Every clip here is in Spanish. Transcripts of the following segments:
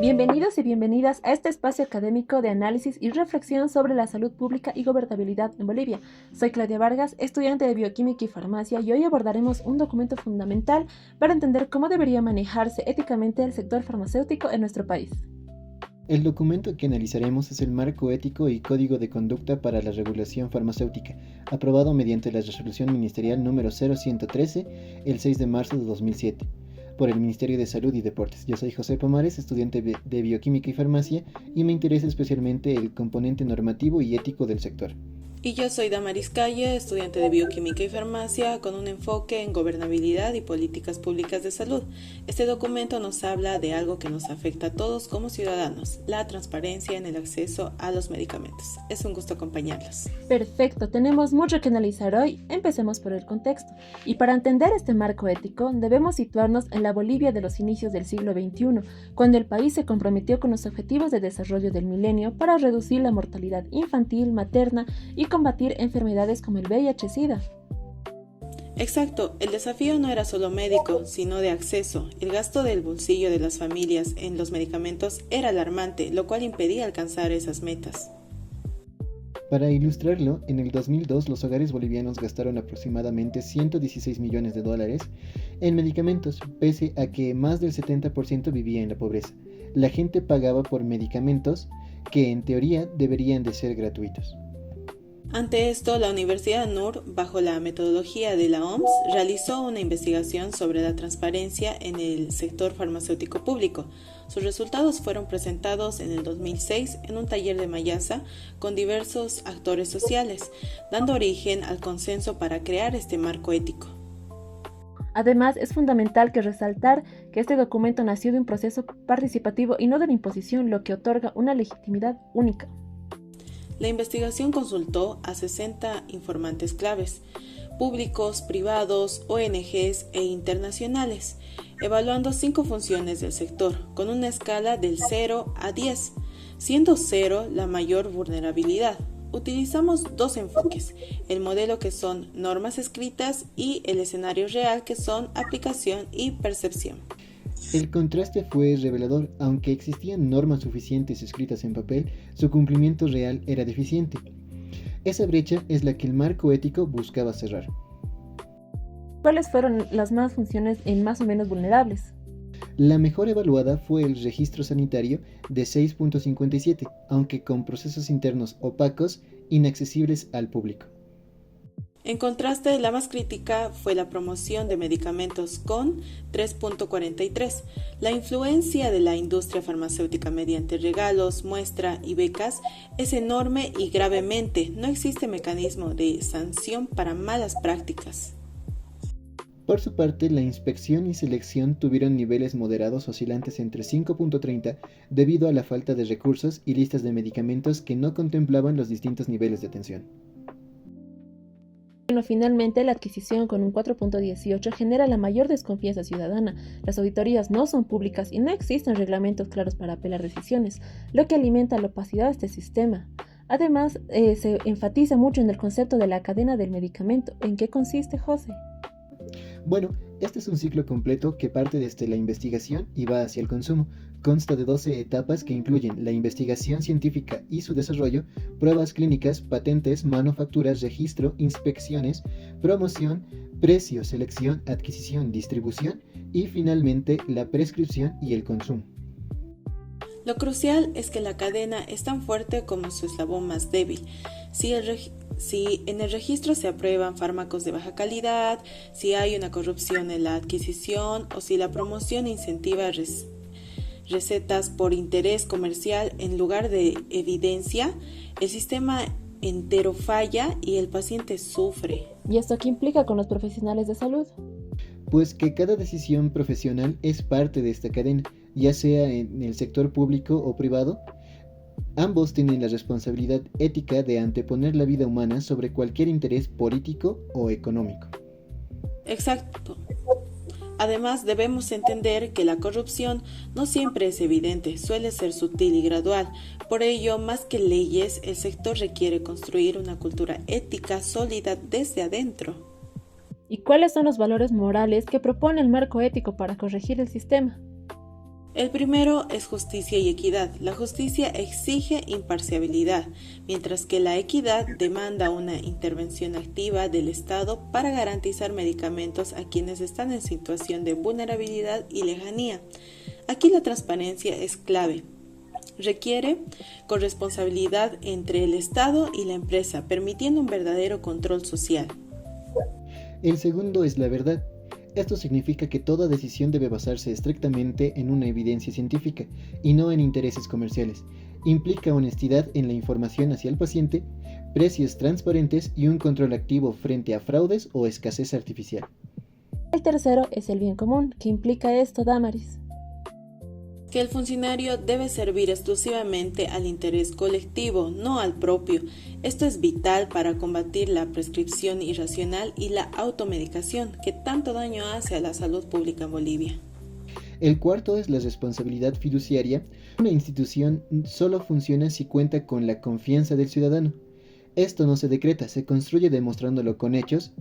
Bienvenidos y bienvenidas a este espacio académico de análisis y reflexión sobre la salud pública y gobernabilidad en Bolivia. Soy Claudia Vargas, estudiante de Bioquímica y Farmacia, y hoy abordaremos un documento fundamental para entender cómo debería manejarse éticamente el sector farmacéutico en nuestro país. El documento que analizaremos es el Marco Ético y Código de Conducta para la Regulación Farmacéutica, aprobado mediante la Resolución Ministerial número 0113, el 6 de marzo de 2007, por el Ministerio de Salud y Deportes. Yo soy José Pomares, estudiante de Bioquímica y Farmacia, y me interesa especialmente el componente normativo y ético del sector. Y yo soy Damaris Calle, estudiante de Bioquímica y Farmacia, con un enfoque en gobernabilidad y políticas públicas de salud. Este documento nos habla de algo que nos afecta a todos como ciudadanos, la transparencia en el acceso a los medicamentos. Es un gusto acompañarlos. Perfecto, tenemos mucho que analizar hoy. Empecemos por el contexto. Y para entender este marco ético, debemos situarnos en la Bolivia de los inicios del siglo XXI, cuando el país se comprometió con los objetivos de desarrollo del milenio para reducir la mortalidad infantil, materna y combatir enfermedades como el VIH-Sida. Exacto, el desafío no era solo médico, sino de acceso. El gasto del bolsillo de las familias en los medicamentos era alarmante, lo cual impedía alcanzar esas metas. Para ilustrarlo, en el 2002 los hogares bolivianos gastaron aproximadamente $116 millones en medicamentos, pese a que más del 70% vivía en la pobreza. La gente pagaba por medicamentos que en teoría deberían de ser gratuitos. Ante esto, la Universidad NUR, bajo la metodología de la OMS, realizó una investigación sobre la transparencia en el sector farmacéutico público. Sus resultados fueron presentados en el 2006 en un taller de Mayasa con diversos actores sociales, dando origen al consenso para crear este marco ético. Además, es fundamental resaltar que este documento nació de un proceso participativo y no de la imposición, lo que otorga una legitimidad única. La investigación consultó a 60 informantes claves, públicos, privados, ONGs e internacionales, evaluando 5 funciones del sector, con una escala del 0 a 10, siendo 0 la mayor vulnerabilidad. Utilizamos 2 enfoques, el modelo que son normas escritas y el escenario real que son aplicación y percepción. El contraste fue revelador. Aunque existían normas suficientes escritas en papel, su cumplimiento real era deficiente. Esa brecha es la que el marco ético buscaba cerrar. ¿Cuáles fueron las más funciones más o menos vulnerables? La mejor evaluada fue el registro sanitario de 6.57, aunque con procesos internos opacos, inaccesibles al público. En contraste, la más crítica fue la promoción de medicamentos con 3.43. La influencia de la industria farmacéutica mediante regalos, muestra y becas es enorme y gravemente no existe mecanismo de sanción para malas prácticas. Por su parte, la inspección y selección tuvieron niveles moderados oscilantes entre 5.30 debido a la falta de recursos y listas de medicamentos que no contemplaban los distintos niveles de atención. Bueno, finalmente, la adquisición con un 4.18 genera la mayor desconfianza ciudadana. Las auditorías no son públicas y no existen reglamentos claros para apelar decisiones, lo que alimenta la opacidad de este sistema. Además, se enfatiza mucho en el concepto de la cadena del medicamento. ¿En qué consiste, José? Bueno, este es un ciclo completo que parte desde la investigación y va hacia el consumo. Consta de 12 etapas que incluyen la investigación científica y su desarrollo, pruebas clínicas, patentes, manufacturas, registro, inspecciones, promoción, precio, selección, adquisición, distribución y finalmente la prescripción y el consumo. Lo crucial es que la cadena es tan fuerte como su eslabón más débil. Si en el registro se aprueban fármacos de baja calidad, si hay una corrupción en la adquisición o si la promoción incentiva recetas por interés comercial en lugar de evidencia, el sistema entero falla y el paciente sufre. ¿Y esto qué implica con los profesionales de salud? Pues que cada decisión profesional es parte de esta cadena, ya sea en el sector público o privado. Ambos tienen la responsabilidad ética de anteponer la vida humana sobre cualquier interés político o económico. Exacto. Además, debemos entender que la corrupción no siempre es evidente, suele ser sutil y gradual. Por ello, más que leyes, el sector requiere construir una cultura ética sólida desde adentro. ¿Y cuáles son los valores morales que propone el marco ético para corregir el sistema? El primero es justicia y equidad. La justicia exige imparcialidad, mientras que la equidad demanda una intervención activa del Estado para garantizar medicamentos a quienes están en situación de vulnerabilidad y lejanía. Aquí la transparencia es clave. Requiere corresponsabilidad entre el Estado y la empresa, permitiendo un verdadero control social. El segundo es la verdad. Esto significa que toda decisión debe basarse estrictamente en una evidencia científica y no en intereses comerciales. Implica honestidad en la información hacia el paciente, precios transparentes y un control activo frente a fraudes o escasez artificial. El tercero es el bien común. ¿Qué implica esto, Damaris? Que el funcionario debe servir exclusivamente al interés colectivo, no al propio. Esto es vital para combatir la prescripción irracional y la automedicación, que tanto daño hace a la salud pública en Bolivia. El cuarto es la responsabilidad fiduciaria. Una institución solo funciona si cuenta con la confianza del ciudadano. Esto no se decreta, se construye demostrándolo con hechos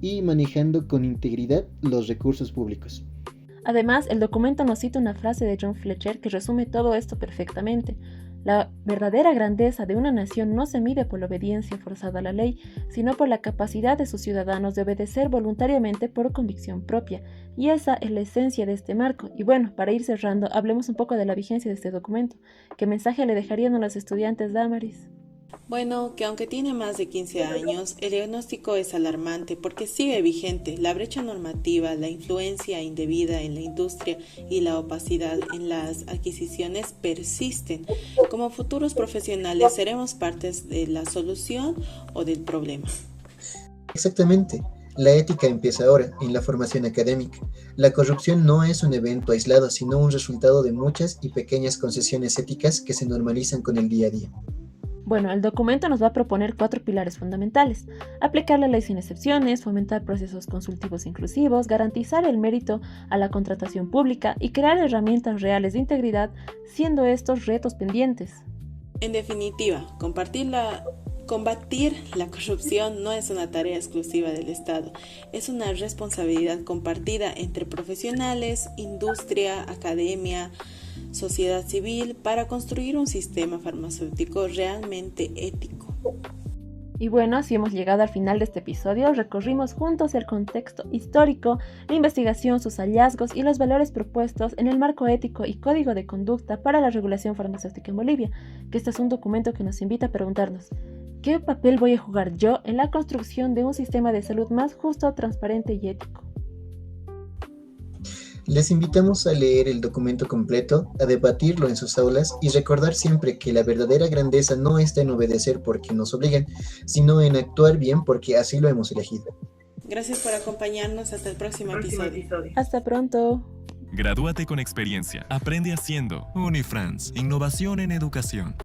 y manejando con integridad los recursos públicos. Además, el documento nos cita una frase de John Fletcher que resume todo esto perfectamente. La verdadera grandeza de una nación no se mide por la obediencia forzada a la ley, sino por la capacidad de sus ciudadanos de obedecer voluntariamente por convicción propia. Y esa es la esencia de este marco. Y bueno, para ir cerrando, hablemos un poco de la vigencia de este documento. ¿Qué mensaje le dejarían a los estudiantes, Damaris? Bueno, que aunque tiene más de 15 años, el diagnóstico es alarmante porque sigue vigente. La brecha normativa, la influencia indebida en la industria y la opacidad en las adquisiciones persisten. Como futuros profesionales seremos partes de la solución o del problema. Exactamente. La ética empieza ahora, en la formación académica. La corrupción no es un evento aislado, sino un resultado de muchas y pequeñas concesiones éticas que se normalizan con el día a día. Bueno, el documento nos va a proponer 4 pilares fundamentales: aplicar la ley sin excepciones, fomentar procesos consultivos inclusivos, garantizar el mérito a la contratación pública y crear herramientas reales de integridad, siendo estos retos pendientes. En definitiva, combatir la corrupción no es una tarea exclusiva del Estado, es una responsabilidad compartida entre profesionales, industria, academia, sociedad civil, para construir un sistema farmacéutico realmente ético. Y bueno, así hemos llegado al final de este episodio. Recorrimos juntos el contexto histórico, la investigación, sus hallazgos y los valores propuestos en el marco ético y código de conducta para la regulación farmacéutica en Bolivia, que este es un documento que nos invita a preguntarnos: ¿qué papel voy a jugar yo en la construcción de un sistema de salud más justo, transparente y ético? Les invitamos a leer el documento completo, a debatirlo en sus aulas y recordar siempre que la verdadera grandeza no está en obedecer porque nos obligan, sino en actuar bien porque así lo hemos elegido. Gracias por acompañarnos. Hasta el próximo episodio. Hasta pronto. Gradúate con experiencia. Aprende haciendo. Unifrance, innovación en educación.